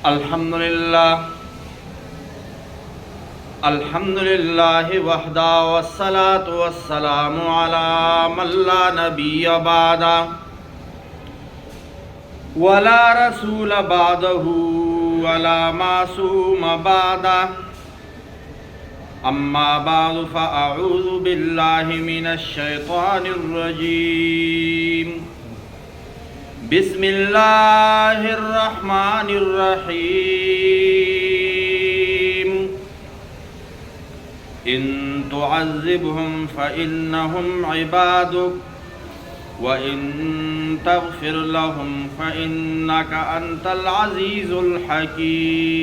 الحمدللہ وحدہ والصلاة والسلام علی من لا نبی بعدہ ولا رسول بعدہ ولا معصوم بعدہ اما بعد فاعوذ باللہ من الشیطان الرجیم بسم اللہ الرحمن الرحیم ان تعذبهم فإنهم عبادك وإن تغفر لهم فإنك أنت العزيز الحكيم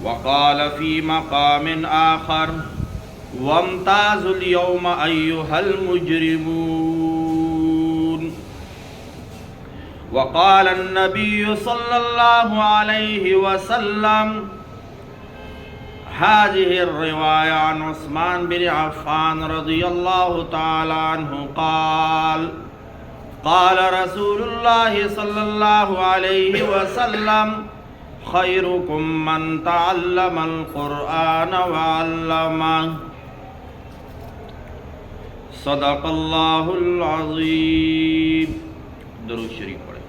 وقال في مقام آخر وامتازوا اليوم أيها المجرمون وقال النبي صلى الله عليه وسلم هذه الرواية عن عثمان بن عفان رضي الله تعالى عنه قال قال رسول الله صلى الله عليه وسلم خيركم من تعلم القرآن وعلمه صدق اللہ العظیم. درود شریف پڑھیں.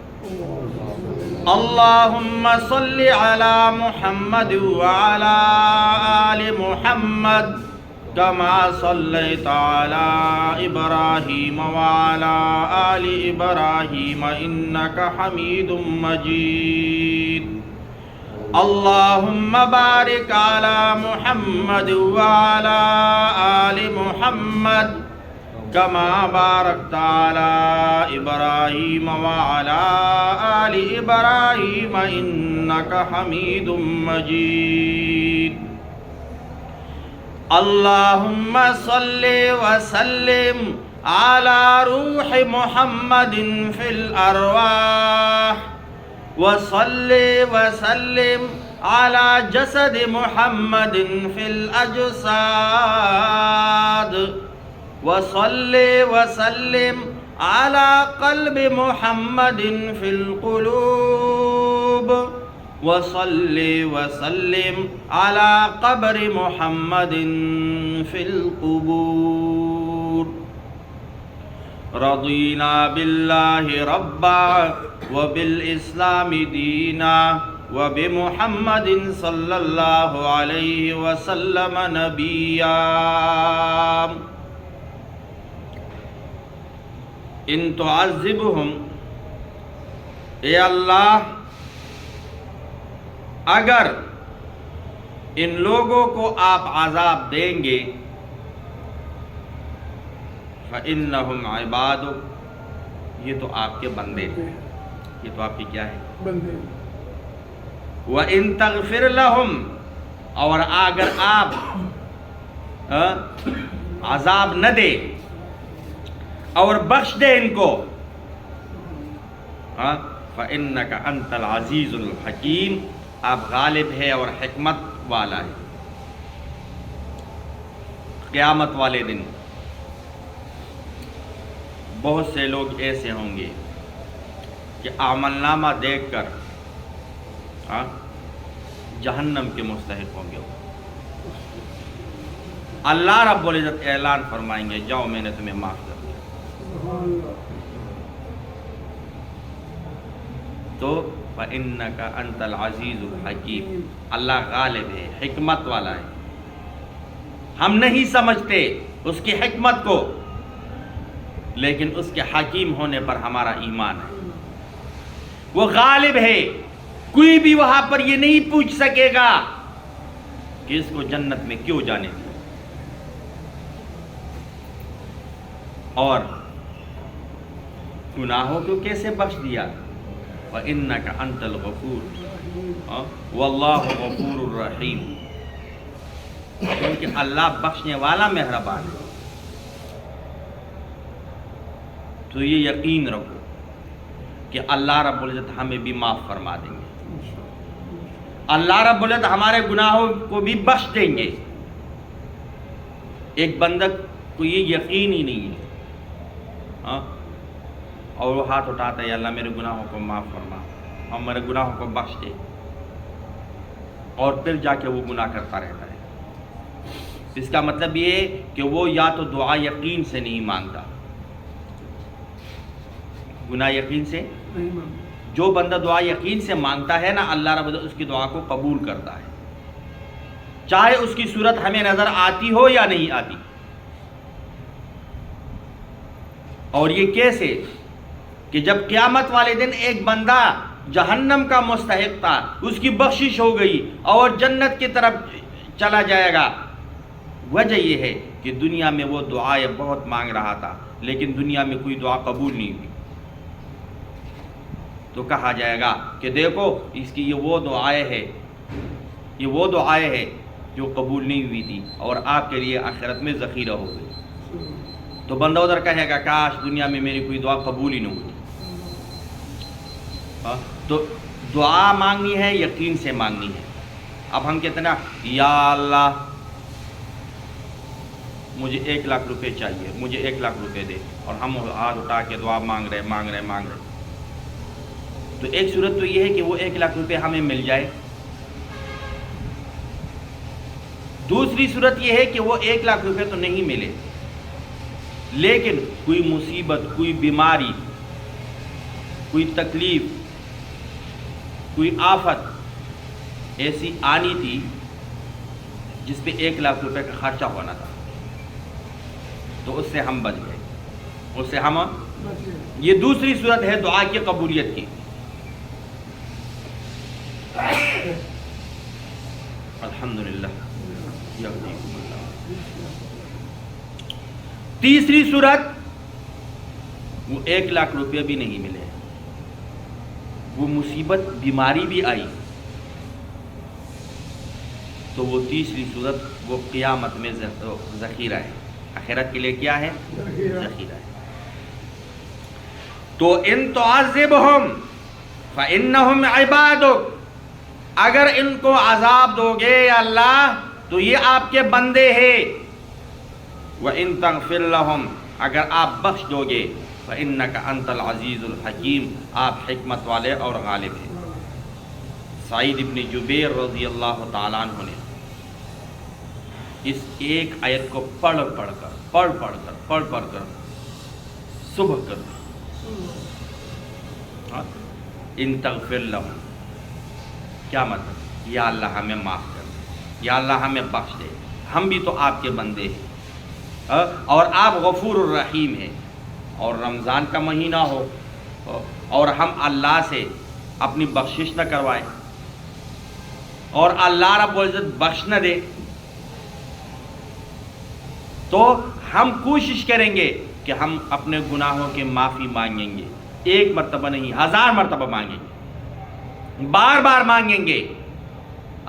اللہم صل علی محمد وعلی آل محمد کما صلیت علی ابراہیم وعلی آل ابراہیم انک حمید مجید. اللہم بارک علی محمد وعلی آل محمد کما بارکت علی ابراہیم وعلی آل ابراہیم انک حمید مجید. اللہم صل وسلم علی روح محمد فی الارواح وصل وسلم علی جسد محمد فی الاجساد وصل وسلم على قلب محمد في القلوب وصل وسلم على قبر محمد في القبور. رضينا بالله ربا وبالإسلام دينا وبمحمد صلى الله عليه وسلم نبيا. ان تعذبهم، اے اللہ اگر ان لوگوں کو آپ عذاب دیں گے فإنهم عبادک، یہ تو آپ کے بندے ہیں، یہ تو آپ کی کیا ہے؟ بندے. وإن تغفر لهم، اور اگر آپ عذاب نہ دے اور بخش دے ان کو فإنک انت العزیز الحکیم، آپ غالب ہے اور حکمت والا ہے. قیامت والے دن بہت سے لوگ ایسے ہوں گے کہ اعمال نامہ دیکھ کر جہنم کے مستحق ہوں گے. اللہ رب العزت اعلان فرمائیں گے جاؤ میں نے تمہیں معاف کر دیا. تو فإنک انت العزیز الحکیم، اللہ غالب ہے، حکمت والا ہے. ہم نہیں سمجھتے اس کی حکمت کو، لیکن اس کے حکیم ہونے پر ہمارا ایمان ہے. وہ غالب ہے، کوئی بھی وہاں پر یہ نہیں پوچھ سکے گا کہ اس کو جنت میں کیوں جانے دیا اور گناہوں کو کیسے بخش دیا. وَإِنَّكَ أَنْتَ الْغَفُورُ وَاللَّهُ غَفُورٌ الرَّحِيمٌ، کیونکہ اللہ بخشنے والا مہربان ہے. تو یہ یقین رکھو کہ اللہ رب العزت ہمیں بھی معاف فرما دیں گے، اللہ رب العزت ہمارے گناہوں کو بھی بخش دیں گے. ایک بندہ کو یہ یقین ہی نہیں ہے اور وہ ہاتھ اٹھاتا ہے اللہ میرے گناہوں کو معاف فرما اور میرے گناہوں کو بخش دے، اور پھر جا کے وہ گناہ کرتا رہتا ہے، اس کا مطلب یہ ہے کہ وہ یا تو دعا یقین سے نہیں مانگتا، گناہ یقین سے نہیں مانگتا۔ جو بندہ دعا یقین سے مانگتا ہے نا، اللہ رب العزت اس کی دعا کو قبول کرتا ہے، چاہے اس کی صورت ہمیں نظر آتی ہو یا نہیں آتی۔ اور یہ کیسے کہ جب قیامت والے دن ایک بندہ جہنم کا مستحق تھا، اس کی بخشش ہو گئی اور جنت کی طرف چلا جائے گا، وجہ یہ ہے کہ دنیا میں وہ دعائیں بہت مانگ رہا تھا لیکن دنیا میں کوئی دعا قبول نہیں ہوئی، تو کہا جائے گا کہ دیکھو اس کی یہ وہ دعائیں ہیں جو قبول نہیں ہوئی تھی اور آپ کے لیے آخرت میں ذخیرہ ہو گئی۔ تو بندہ ادھر کہے گا کاش دنیا میں میری کوئی دعا قبول ہی نہ ہوئی۔ تو دعا مانگنی ہے یقین سے مانگنی ہے۔ اب ہم کہتے ہیں نا یا اللہ مجھے 1,00,000 روپے چاہیے، مجھے 1,00,000 روپے دے، اور ہم ہاتھ اٹھا کے دعا مانگ رہے۔ تو ایک صورت تو یہ ہے کہ وہ 1,00,000 روپے ہمیں مل جائے، دوسری صورت یہ ہے کہ وہ 1,00,000 روپے تو نہیں ملے لیکن کوئی مصیبت، کوئی بیماری، کوئی تکلیف، کوئی آفت ایسی آنی تھی جس پہ 1,00,000 روپے کا خرچہ ہونا تھا، تو اس سے ہم بچ گئے، اس سے ہم یہ دوسری صورت ہے دعا کی قبولیت کی۔ الحمدللہ یہدیکم اللہ۔ تیسری صورت وہ 1,00,000 روپے بھی نہیں ملے، وہ مصیبت بیماری بھی آئی، تو وہ تیسری صورت وہ قیامت میں ذخیرہ ہے، آخرت کے لیے کیا ہے؟ ذخیرہ ہے۔ تو ان تعذبہم فإنہم عبادک، اگر ان کو عذاب دو گے یا اللہ تو یہ آپ کے بندے ہیں، وَإِن تَغْفِرْ لَهُمْ، اگر آپ بخش دو گے فَإِنَّكَ أَنْتَ الْعَزِيزُ الْحَكِيمُ، آپ حکمت والے اور غالب ہیں۔ سعید ابن جبیر رضی اللہ تعالیٰ عنہ نے اس ایک آیت کو پڑھ کر صبح کر ان تغفر لہم، کیا مطلب؟ یا اللہ ہمیں معاف کر دے، یا اللہ ہمیں بخش دے، ہم بھی تو آپ کے بندے ہیں اور آپ غفور الرحیم ہیں، اور رمضان کا مہینہ ہو اور ہم اللہ سے اپنی بخشش نہ کروائیں اور اللہ رب العزت بخش نہ دے، تو ہم کوشش کریں گے کہ ہم اپنے گناہوں کی معافی مانگیں گے، 1 مرتبہ نہیں 1000 مرتبہ مانگیں گے، بار بار مانگیں گے،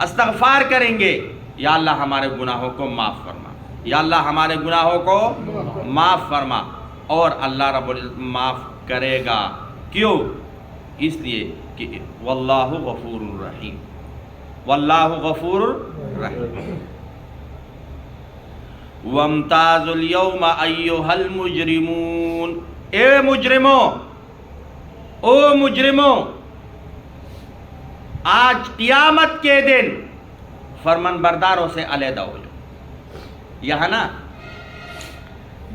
استغفار کریں گے، یا اللہ ہمارے گناہوں کو معاف فرما، یا اللہ ہمارے گناہوں کو معاف فرما، اور اللہ رب العزت معاف کرے گا۔ کیوں؟ اس لیے کہ واللہ غفور الرحیم، واللہ غفور الرحیم۔ وَامْتَازُوا الْيَوْمَ أَيُّهَا الْمُجْرِمُونَ، اے مجرموں، او مجرموں، آج قیامت کے دن فرمان برداروں سے علیحدہ ہو جاؤ۔ یہاں نا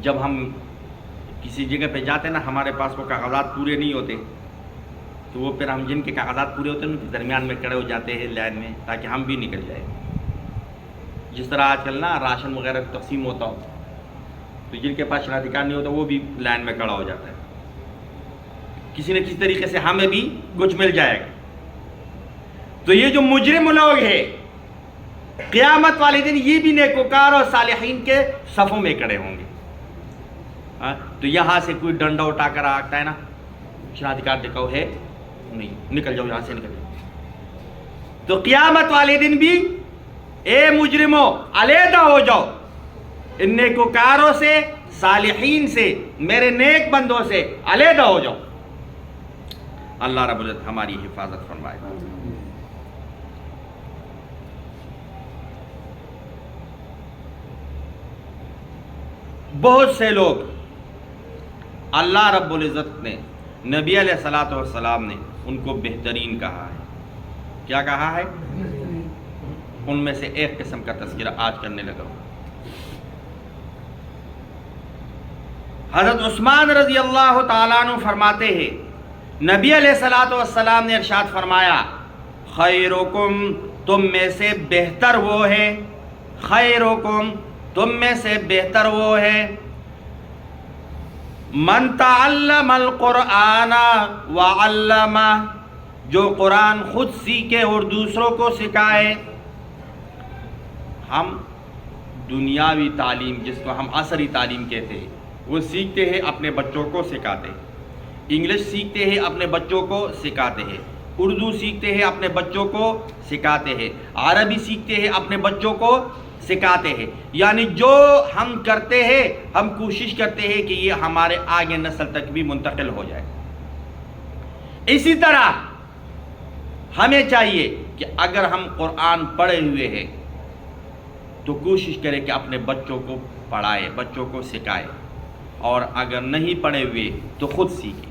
جب ہم کسی جگہ پہ جاتے ہیں نا، ہمارے پاس وہ کاغذات پورے نہیں ہوتے، تو وہ پھر ہم جن کے کاغذات پورے ہوتے ہیں ان کے درمیان میں کھڑے ہو جاتے ہیں لائن میں، تاکہ ہم بھی نکل جائیں۔ جس طرح آج کل نا راشن وغیرہ تقسیم ہوتا ہو تو جن کے پاس شناختی نہیں ہوتا وہ بھی لائن میں کھڑا ہو جاتا ہے، کسی نہ کسی طریقے سے ہمیں بھی کچھ مل جائے گا۔ تو یہ جو مجرم لوگ ہیں قیامت والے دن یہ بھی نیکوکار اور صالحین کے صفوں میں کھڑے ہوں گے۔ تو یہاں سے کوئی ڈنڈا اٹھا کر آتا ہے نا، شناختی کارڈ دکھاؤ ہے نہیں، نکل جاؤ یہاں سے، نکل جاؤ۔ تو قیامت والے دن بھی اے مجرموں علیحدہ ہو جاؤ، ان نیکوکاروں سے، صالحین سے، میرے نیک بندوں سے علیحدہ ہو جاؤ۔ اللہ رب العزت ہماری حفاظت فرمائے۔ بہت سے لوگ اللہ رب العزت نے نبی علیہ الصلوۃ والسلام نے ان کو بہترین کہا ہے. کیا کہا ہے؟ ان میں سے ایک قسم کا تذکرہ آج کرنے لگا ہوں. حضرت عثمان رضی اللہ تعالیٰ عنہ فرماتے ہیں نبی علیہ الصلوۃ والسلام نے ارشاد فرمایا خیرکم تم میں سے بہتر وہ ہے، خیرکم تم میں سے بہتر وہ ہے من تعلم القرآن وعلمہ جو قرآن خود سیکھے اور دوسروں کو سکھائے. ہم دنیاوی تعلیم جس کو ہم عصری تعلیم کہتے ہیں وہ سیکھتے ہیں، اپنے بچوں کو سکھاتے ہیں. انگلش سیکھتے ہیں، اپنے بچوں کو سکھاتے ہیں. اردو سیکھتے ہیں، اپنے بچوں کو سکھاتے ہیں. عربی سیکھتے ہیں، اپنے بچوں کو سکھاتے ہیں. یعنی جو ہم کرتے ہیں ہم کوشش کرتے ہیں کہ یہ ہمارے آگے نسل تک بھی منتقل ہو جائے. اسی طرح ہمیں چاہیے کہ اگر ہم قرآن پڑھے ہوئے ہیں تو کوشش کرے کہ اپنے بچوں کو پڑھائے، بچوں کو سکھائے. اور اگر نہیں پڑھے ہوئے تو خود سیکھے.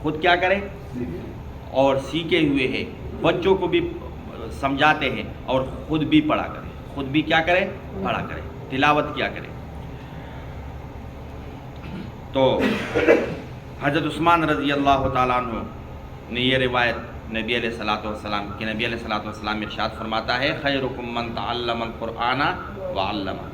خود کیا کرے؟ اور سیکھے ہوئے ہیں بچوں کو بھی سمجھاتے ہیں اور خود بھی پڑھا کرے. خود بھی کیا کرے؟ پڑھا کرے، تلاوت کیا کرے. تو حضرت عثمان رضی اللہ تعالیٰ عنہ نے یہ روایت نبی علیہ الصلوۃ والسلام کہ نبی علیہ الصلوۃ والسلام ارشاد فرماتا ہے خیرکم من تعلم القرآن وعلمہ.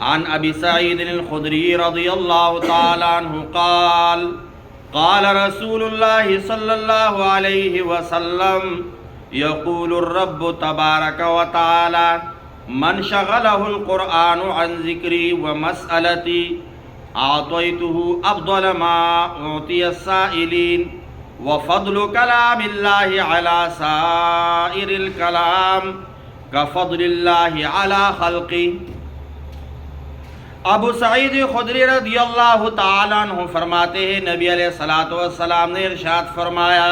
عن ابی سعید الخدری رضی اللہ تعالی عنہ قال قال رسول اللہ صلی اللہ علیہ وسلم یقول الرب تبارک وتعالی من شغلہ القرآن عن ذکری ومسألتی اعطیتہ افضل ما اعطی السائلین وفضل کلام اللہ علی سائر الکلام کفضل اللہ علی خلقی. ابو سعید خدری رضی اللہ تعالیٰ عنہ فرماتے ہیں نبی علیہ الصلوۃ والسلام نے ارشاد فرمایا،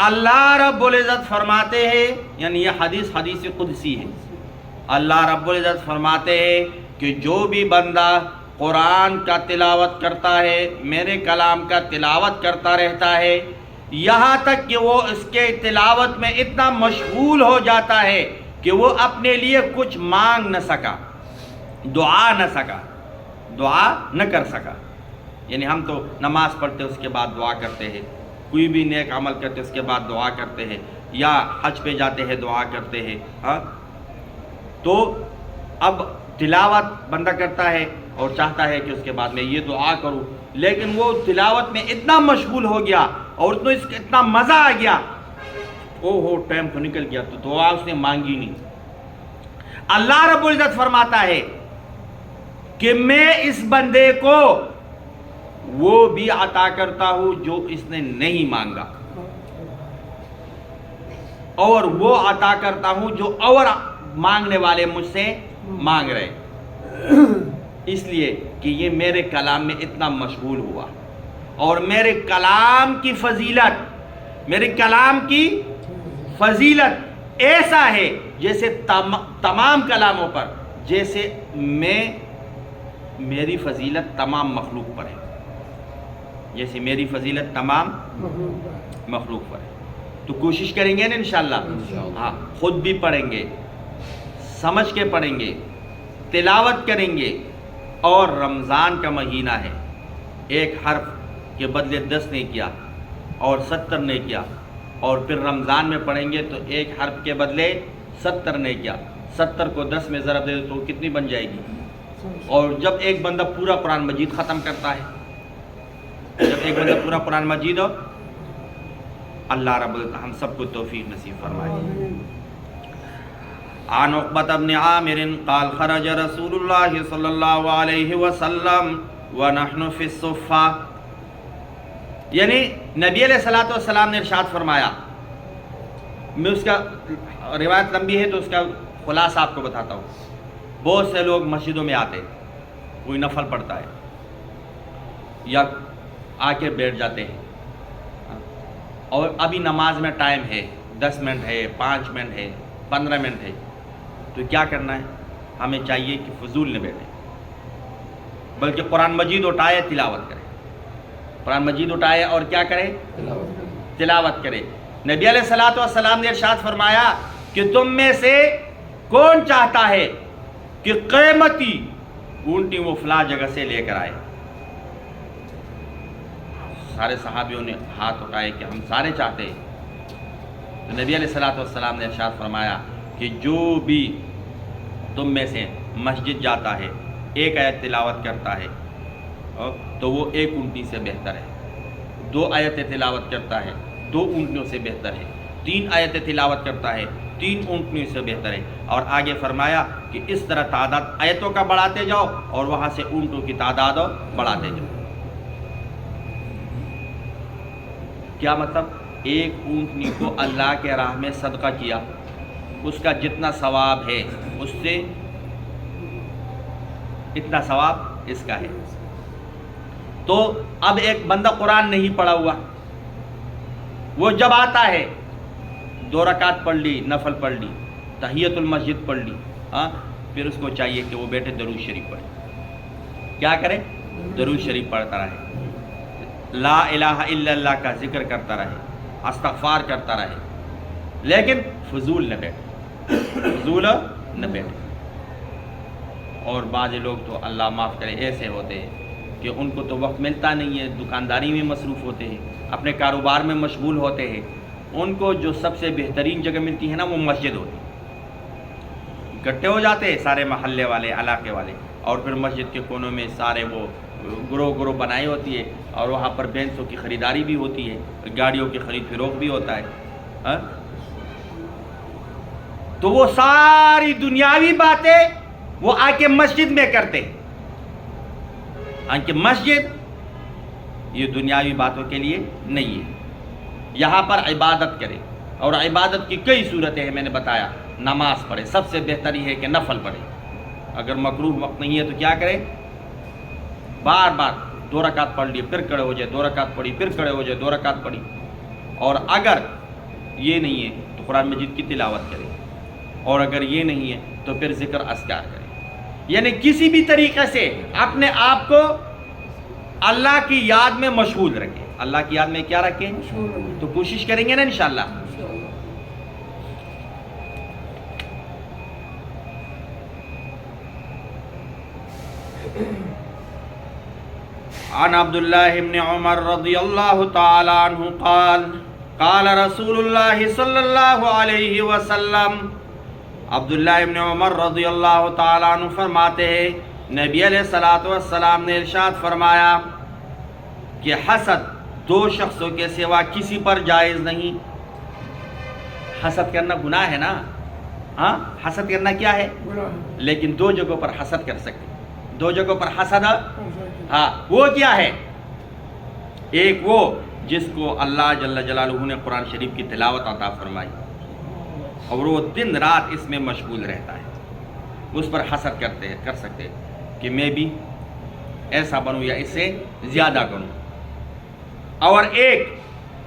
اللہ رب العزت فرماتے ہیں، یعنی یہ حدیث قدسی ہے. اللہ رب العزت فرماتے ہیں کہ جو بھی بندہ قرآن کا تلاوت کرتا ہے، میرے کلام کا تلاوت کرتا رہتا ہے، یہاں تک کہ وہ اس کے تلاوت میں اتنا مشغول ہو جاتا ہے کہ وہ اپنے لیے کچھ مانگ نہ سکا، دعا نہ کر سکا. یعنی ہم تو نماز پڑھتے اس کے بعد دعا کرتے ہیں، کوئی بھی نیک عمل کرتے اس کے بعد دعا کرتے ہیں، یا حج پہ جاتے ہیں دعا کرتے ہیں. ہاں تو اب تلاوت بندہ کرتا ہے اور چاہتا ہے کہ اس کے بعد میں یہ دعا کروں، لیکن وہ تلاوت میں اتنا مشغول ہو گیا اور اس کا اتنا مزہ آ گیا، ٹائم تو نکل گیا تو دعا اس نے مانگی نہیں. اللہ رب العزت فرماتا ہے کہ میں اس بندے کو وہ بھی عطا کرتا ہوں جو اس نے نہیں مانگا، اور وہ عطا کرتا ہوں جو اور مانگنے والے مجھ سے مانگ رہے، اس لیے کہ یہ میرے کلام میں اتنا مشغول ہوا. اور میرے کلام کی فضیلت ایسا ہے جیسے تمام کلاموں پر، جیسے میری فضیلت تمام مخلوق پر ہے، جیسے میری فضیلت تمام مخلوق پر ہے. تو کوشش کریں گے نا انشاءاللہ. ہاں خود بھی پڑھیں گے، سمجھ کے پڑھیں گے، تلاوت کریں گے. اور رمضان کا مہینہ ہے، ایک حرف کے بدلے 10 نے کیا اور 70 نے کیا، اور پھر رمضان میں پڑھیں گے تو ایک حرف کے بدلے 70 نے کیا، 70 کو 10 میں ضرب دے تو کتنی بن جائے گی. اور جب ایک بندہ پورا قرآن مجید ختم کرتا ہے، قرآن مجید ہو، اللہ رب العزت ہم سب کو توفیق نصیب فرمائے. عن عقبة بن عامر قال خرج رسول اللہ صلی اللہ علیہ وسلم ونحن فی الصفہ. یعنی نبی علیہ الصلوۃ والسلام نے ارشاد فرمایا، میں اس کا روایت لمبی ہے تو اس کا خلاصہ آپ کو بتاتا ہوں. بہت سے لوگ مسجدوں میں آتے، کوئی نفل پڑھتا ہے یا آ کے بیٹھ جاتے ہیں، اور ابھی نماز میں ٹائم ہے، 10 منٹ ہے، 5 منٹ ہے، 15 منٹ ہے، تو کیا کرنا ہے؟ ہمیں چاہیے کہ فضول نہ بیٹھیں. بلکہ قرآن مجید اٹھائے تلاوت کرے، قرآن مجید اٹھائے اور کیا کرے؟ تلاوت کرے۔ نبی علیہ الصلوۃ والسلام نے ارشاد فرمایا کہ تم میں سے کون چاہتا ہے کہ قیمتی اونٹی وہ فلاں جگہ سے لے کر آئے؟ سارے صحابیوں نے ہاتھ اٹھائے کہ ہم سارے چاہتے ہیں۔ تو نبی علیہ الصلوۃ والسلام نے ارشاد فرمایا کہ جو بھی تم میں سے مسجد جاتا ہے، ایک آیت تلاوت کرتا ہے تو وہ ایک اونٹی سے بہتر ہے، 2 آیتیں تلاوت کرتا ہے 2 اونٹنیوں سے بہتر ہے، 3 آیتیں تلاوت کرتا ہے 3 اونٹنیوں سے بہتر ہے۔ اور آگے فرمایا کہ اس طرح تعداد آیتوں کا بڑھاتے جاؤ اور وہاں سے اونٹوں کی تعداد بڑھاتے جاؤ۔ کیا مطلب؟ ایک اونٹنی کو اللہ کے راہ میں صدقہ کیا، اس کا جتنا ثواب ہے اس سے اتنا ثواب اس کا ہے۔ تو اب ایک بندہ قرآن نہیں پڑھا ہوا، وہ جب آتا ہے 2 رکعت پڑھ لی، نفل پڑھ لی، تحیت المسجد پڑھ لی، پھر اس کو چاہیے کہ وہ بیٹھے درود شریف پڑھے۔ کیا کرے؟ درود شریف پڑھتا رہے، لا الہ الا اللہ کا ذکر کرتا رہے، استغفار کرتا رہے، لیکن فضول نہ بیٹھے، فضول نہ بیٹھے۔ اور بعض لوگ تو اللہ معاف کرے ایسے ہوتے ہیں کہ ان کو تو وقت ملتا نہیں ہے، دکانداری میں مصروف ہوتے ہیں، اپنے کاروبار میں مشغول ہوتے ہیں، ان کو جو سب سے بہترین جگہ ملتی ہے نا وہ مسجد ہوتی ہے۔ اکٹھے ہو جاتے ہیں سارے محلے والے، علاقے والے، اور پھر مسجد کے کونوں میں سارے وہ گروہ بنائی ہوتی ہے، اور وہاں پر بینسوں کی خریداری بھی ہوتی ہے، گاڑیوں کی خرید فروخت بھی ہوتا ہے۔ تو وہ ساری دنیاوی باتیں وہ آ کے مسجد میں کرتے ہیں، کہ مسجد یہ دنیاوی باتوں کے لیے نہیں ہے، یہاں پر عبادت کرے۔ اور عبادت کی کئی صورتیں ہیں، میں نے بتایا، نماز پڑھے، سب سے بہتر یہ ہے کہ نفل پڑھے، اگر مکروہ وقت نہیں ہے تو کیا کرے؟ بار بار 2 رکعت پڑھ لی، پھر کھڑے ہو جائے، 2 رکعت پڑھی، پھر کھڑے ہو جائے، 2 رکعت پڑھی۔ اور اگر یہ نہیں ہے تو قرآن مجید کی تلاوت کرے، اور اگر یہ نہیں ہے تو پھر ذکر اذکار کرے، یعنی کسی بھی طریقے سے اپنے آپ کو اللہ کی یاد میں مشغول رکھے۔ اللہ کی یاد میں کیا رکھیں؟ تو کوشش کریں گے نا انشاءاللہ۔ عن عبداللہ بن عمر رضی اللہ تعالی عنہ قال قال رسول اللہ صلی اللہ علیہ وسلم، عبداللہ ابن عمر رضی اللہ تعالیٰ عنہ فرماتے ہیں نبی علیہ الصلوۃ والسلام نے ارشاد فرمایا کہ حسد 2 شخصوں کے سوا کسی پر جائز نہیں۔ حسد کرنا گناہ ہے نا، حسد کرنا کیا ہے؟ لیکن 2 جگہوں پر حسد کر سکتے، 2 جگہوں پر حسد، وہ کیا ہے؟ ایک وہ جس کو اللہ جل جلالہ نے قرآن شریف کی تلاوت عطا فرمائی اور وہ دن رات اس میں مشغول رہتا ہے، اس پر حسد کر سکتے کہ میں بھی ایسا بنوں یا اس سے زیادہ کروں۔ اور ایک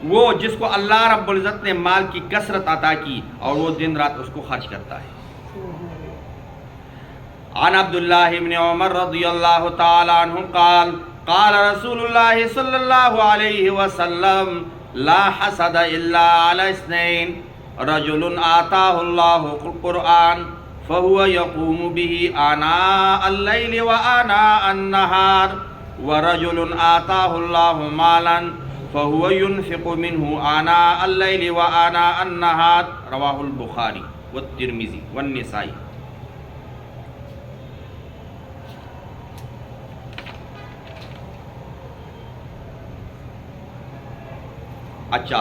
وہ جس کو اللہ رب العزت نے مال کی کثرت عطا کی اور وہ دن رات اس کو خرچ کرتا ہے۔ عن عبداللہ بن عمر رضی اللہ تعالی عنہ قال قال رسول اللہ صلی اللہ علیہ وسلم لا حسد الا علی اثنین رجل آتاہ اللہ القرآن فهو يقوم به آناء الليل وآناء النهار ورجل آتاه الله مالا فهو ينفق منه آناء الليل وآناء النهار رواه البخاری والترمذی والنسائی۔ اچھا،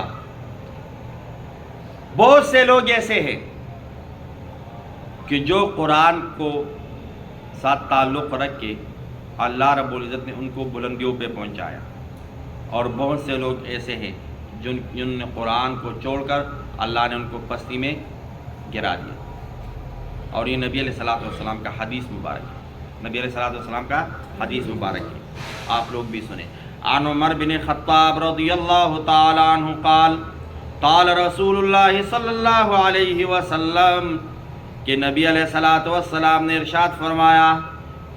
بہت سے لوگ ایسے ہیں کہ جو قرآن کو ساتھ تعلق رکھ کے اللہ رب العزت نے ان کو بلندیوں پہ پہنچایا، اور بہت سے لوگ ایسے ہیں جن نے قرآن کو چھوڑ کر اللہ نے ان کو پستی میں گرا دیا۔ اور یہ نبی علیہ الصلوۃ والسلام کا حدیث مبارک ہے، نبی علیہ الصلوۃ والسلام کا حدیث مبارک ہے، آپ لوگ بھی سنیں۔ عن عمر بن خطاب رضی اللہ تعالی عنہ قال قال رسول اللہ صلی اللہ علیہ وسلم کہ نبی علیہ الصلوۃ والسلام نے ارشاد فرمایا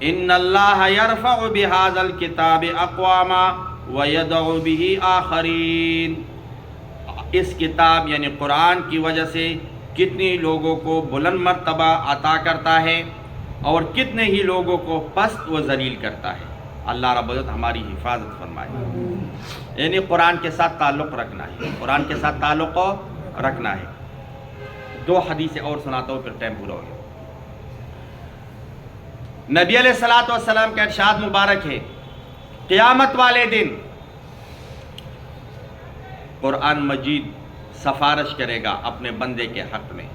ان اللہ یرفع بہذا الکتاب اقواما ویدع بہ آخرین، اس کتاب یعنی قرآن کی وجہ سے کتنی لوگوں کو بلند مرتبہ عطا کرتا ہے اور کتنے ہی لوگوں کو پست و ذلیل کرتا ہے۔ اللہ رب العزت ہماری حفاظت فرمائے۔ یعنی قرآن کے ساتھ تعلق رکھنا ہے، قرآن کے ساتھ تعلق رکھنا ہے۔ دو حدیثیں اور سناتا ہوں پھر ٹائم پورا ہو گیا۔ نبی علیہ الصلوۃ والسلام کا ارشاد مبارک ہے، قیامت والے دن قرآن مجید سفارش کرے گا اپنے بندے کے حق میں۔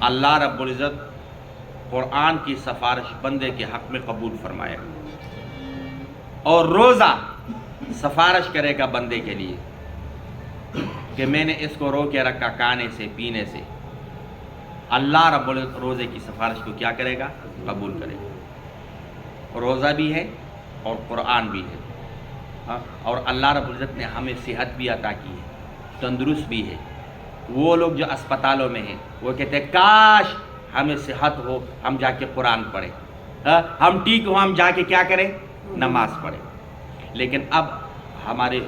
اللہ رب العزت قرآن کی سفارش بندے کے حق میں قبول فرمائے گا، اور روزہ سفارش کرے گا بندے کے لیے کہ میں نے اس کو رو کے رکھا کھانے سے پینے سے۔ اللہ رب العزت روزے کی سفارش کو کیا کرے گا؟ قبول کرے گا۔ روزہ بھی ہے اور قرآن بھی ہے، اور اللہ رب العزت نے ہمیں صحت بھی عطا کی ہے، تندرست بھی ہے۔ وہ لوگ جو اسپتالوں میں ہیں وہ کہتے ہیں کاش ہمیں صحت ہو، ہم جا کے قرآن پڑھیں، ہم ٹھیک ہو، ہم جا کے کیا کریں؟ نماز پڑھیں۔ لیکن اب ہمارے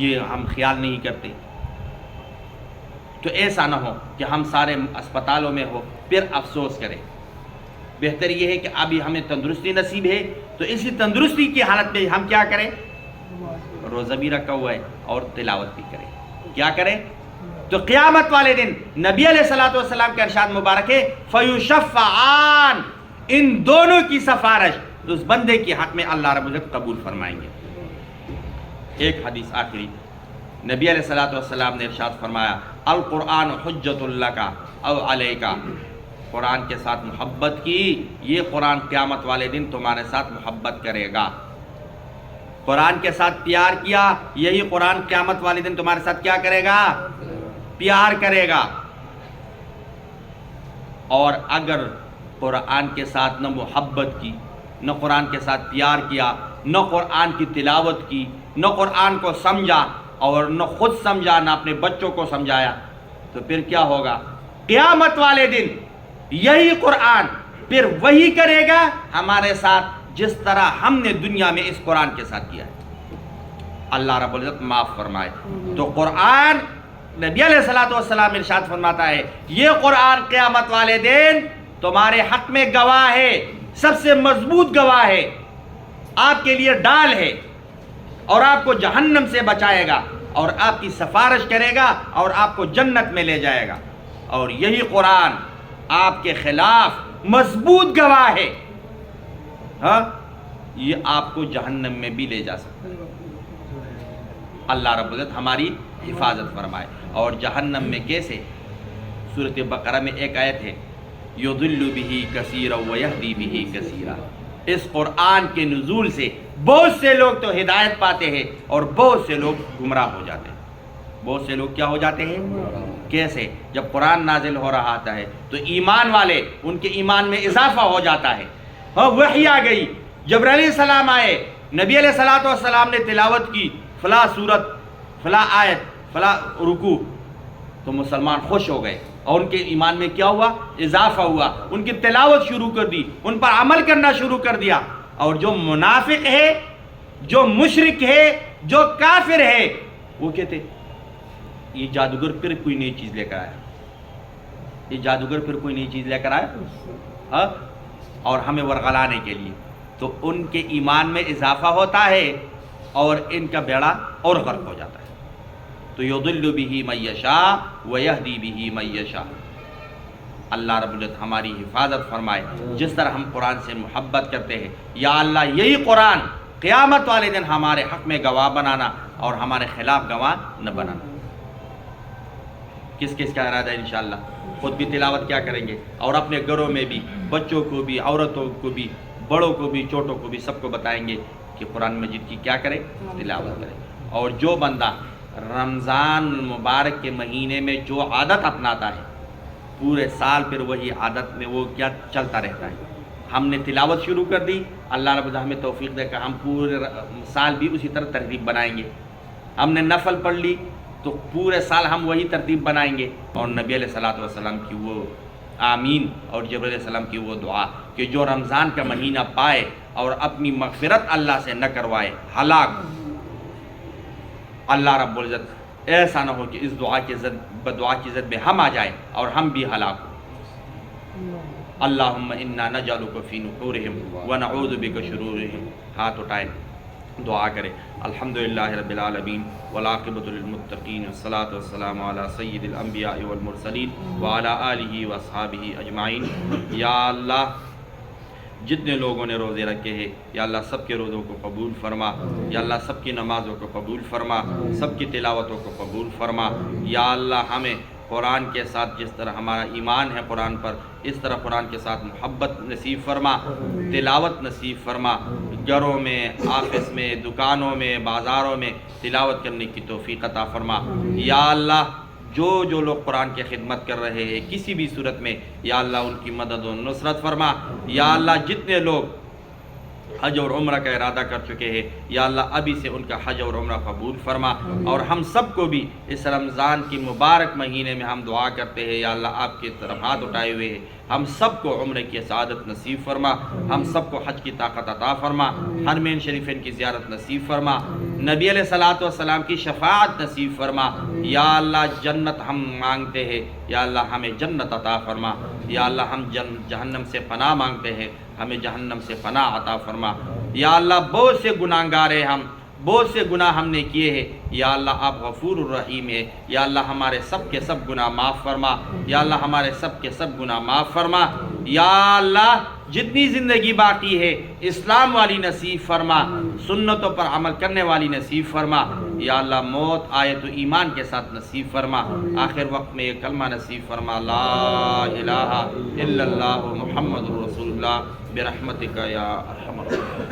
یہ ہم خیال نہیں کرتے، تو ایسا نہ ہو کہ ہم سارے اسپتالوں میں ہو پھر افسوس کریں۔ بہتر یہ ہے کہ ابھی ہمیں تندرستی نصیب ہے تو اسی تندرستی کی حالت میں ہم کیا کریں؟ روزہ بھی رکھا ہوا ہے اور تلاوت بھی کریں۔ کیا کریں؟ تو قیامت والے دن نبی علیہ الصلوۃ والسلام کا ارشاد مبارک ہے، فیشفعان، ان دونوں کی سفارش اس بندے کے حق میں اللہ رب العزت قبول فرمائیں گے۔ ایک حدیث آخری، نبی علیہ الصلوۃ والسلام نے ارشاد فرمایا، القرآن حجت لک او علیک، قرآن کے ساتھ محبت کی، یہ قرآن قیامت والے دن تمہارے ساتھ محبت کرے گا۔ قرآن کے ساتھ پیار کیا، یہی قرآن قیامت والے دن تمہارے ساتھ کیا کرے گا؟ پیار کرے گا۔ اور اگر قرآن کے ساتھ نہ محبت کی، نہ قرآن کے ساتھ پیار کیا، نہ قرآن کی تلاوت کی، نہ قرآن کو سمجھا اور نہ خود سمجھا، نہ اپنے بچوں کو سمجھایا، تو پھر کیا ہوگا؟ قیامت والے دن یہی قرآن پھر وہی کرے گا ہمارے ساتھ جس طرح ہم نے دنیا میں اس قرآن کے ساتھ کیا ہے۔ اللہ رب العزت معاف فرمائے۔ تو قرآن، نبی علیہ الصلوۃ والسلام ارشاد فرماتا ہے، یہ قرآن قیامت والے دن تمہارے حق میں گواہ ہے، سب سے مضبوط گواہ ہے، آپ کے لیے ڈال ہے، اور آپ کو جہنم سے بچائے گا، اور آپ کی سفارش کرے گا، اور آپ کو جنت میں لے جائے گا۔ اور یہی قرآن آپ کے خلاف مضبوط گواہ ہے، ہاں، یہ آپ کو جہنم میں بھی لے جا سکتا ہے۔ اللہ رب العزت ہماری حفاظت فرمائے۔ اور جہنم میں کیسے؟ سورۃ بقرہ میں ایک آیت ہے، یضل بہ کثیرا ویہدی بہ کثیرا، اس قرآن کے نزول سے بہت سے لوگ تو ہدایت پاتے ہیں اور بہت سے لوگ گمراہ ہو جاتے ہیں۔ بہت سے لوگ کیا ہو جاتے ہیں؟ کیسے؟ جب قرآن نازل ہو رہا آتا ہے تو ایمان والے، ان کے ایمان میں اضافہ ہو جاتا ہے، وحی آ گئی، جبرائیل علیہ السلام آئے، نبی علیہ الصلوۃ والسلام نے تلاوت کی فلاں سورت، فلاں آیت، فلاں رکوع، تو مسلمان خوش ہو گئے اور ان کے ایمان میں کیا ہوا؟ اضافہ ہوا، ان کی تلاوت شروع کر دی، ان پر عمل کرنا شروع کر دیا۔ اور جو منافق ہے، جو مشرک ہے، جو کافر ہے، وہ کہتے یہ جادوگر پھر کوئی نئی چیز لے کر آیا، یہ جادوگر پھر کوئی نئی چیز لے کر آیا، اور ہمیں ورغلانے کے لیے۔ تو ان کے ایمان میں اضافہ ہوتا ہے اور ان کا بیڑا اور غرق ہو جاتا ہے۔ تو یضل بہ من یشاء ویہدی بہ من یشاء۔ اللہ رب العزت ہماری حفاظت فرمائے۔ جس طرح ہم قرآن سے محبت کرتے ہیں، یا اللہ یہی قرآن قیامت والے دن ہمارے حق میں گواہ بنانا اور ہمارے خلاف گواہ نہ بنانا۔ کس کس کا ارادہ ہے؟ انشاءاللہ خود بھی تلاوت کیا کریں گے، اور اپنے گھروں میں بھی، بچوں کو بھی، عورتوں کو بھی، بڑوں کو بھی، چھوٹوں کو بھی، سب کو بتائیں گے کہ قرآن مجید کی کیا کرے؟ تلاوت کرے۔ اور جو بندہ رمضان مبارک کے مہینے میں جو عادت اپناتا ہے، پورے سال پھر وہی عادت میں وہ کیا چلتا رہتا ہے۔ ہم نے تلاوت شروع کر دی، اللہ رب العزت ہمیں توفیق دے کر ہم پورے سال بھی اسی طرح ترتیب بنائیں گے۔ ہم نے نفل پڑھ لی تو پورے سال ہم وہی ترتیب بنائیں گے۔ اور نبی علیہ الصلوۃ والسلام کی وہ آمین. اور جبرائیل علیہ السلام کی وہ دعا کہ جو رمضان کا مہینہ پائے اور اپنی مغفرت اللہ سے نہ کروائے ہلاک. اللہ رب العزت ایسا نہ ہو کہ اس دعا کی بدعا کی زد میں ہم آ جائیں اور ہم بھی ہلاک ہوں. اللہم انا نجعلک فی نحورہم ونعوذ بک شرورہم. ہاتھ اٹھائیں دعا کرے. الحمدللہ رب العالمین والعاقبۃ للمتقین والصلاۃ والسلام علی سید الانبیاء والمرسلین وعلی آلہ واصحابہ اجمعین. یا اللہ جتنے لوگوں نے روزے رکھے ہیں یا اللہ سب کے روزوں کو قبول فرما. یا اللہ سب کی نمازوں کو قبول فرما, سب کی تلاوتوں کو قبول فرما. یا اللہ ہمیں قرآن کے ساتھ جس طرح ہمارا ایمان ہے قرآن پر, اس طرح قرآن کے ساتھ محبت نصیب فرما, تلاوت نصیب فرما. گھروں میں, آفس میں, دکانوں میں, بازاروں میں تلاوت کرنے کی توفیق عطا فرما. یا اللہ جو لوگ قرآن کی خدمت کر رہے ہیں کسی بھی صورت میں, یا اللہ ان کی مدد و نصرت فرما. یا اللہ جتنے لوگ حج اور عمرہ کا ارادہ کر چکے ہیں یا اللہ ابھی سے ان کا حج اور عمرہ قبول فرما. اور ہم سب کو بھی اس رمضان کی مبارک مہینے میں ہم دعا کرتے ہیں یا اللہ آپ کی طرف ہاتھ اٹھائے ہوئے ہیں, ہم سب کو عمرے کی سعادت نصیب فرما, ہم سب کو حج کی طاقت عطا فرما, حرمین شریفین کی زیارت نصیب فرما, نبی علیہ الصلوۃ والسلام کی شفاعت نصیب فرما. یا اللہ جنت ہم مانگتے ہیں یا اللہ ہمیں جنت عطا فرما. یا اللہ ہم جہنم سے پناہ مانگتے ہیں, ہمیں جہنم سے پناہ عطا فرما. یا اللہ بہت سے گناہگار ہیں ہم, بہت سے گناہ ہم نے کیے ہیں. یا اللہ آپ غفور الرحیم ہے. یا اللہ ہمارے سب کے سب گناہ معاف فرما. یا اللہ ہمارے سب کے سب گناہ معاف فرما. یا اللہ جتنی زندگی باقی ہے اسلام والی نصیب فرما, سنتوں پر عمل کرنے والی نصیب فرما. یا اللہ موت آئے تو ایمان کے ساتھ نصیب فرما, آخر وقت میں یہ کلمہ نصیب فرما, لا الہ الا اللہ محمد رسول اللہ برحمتک یا ارحم الراحمین.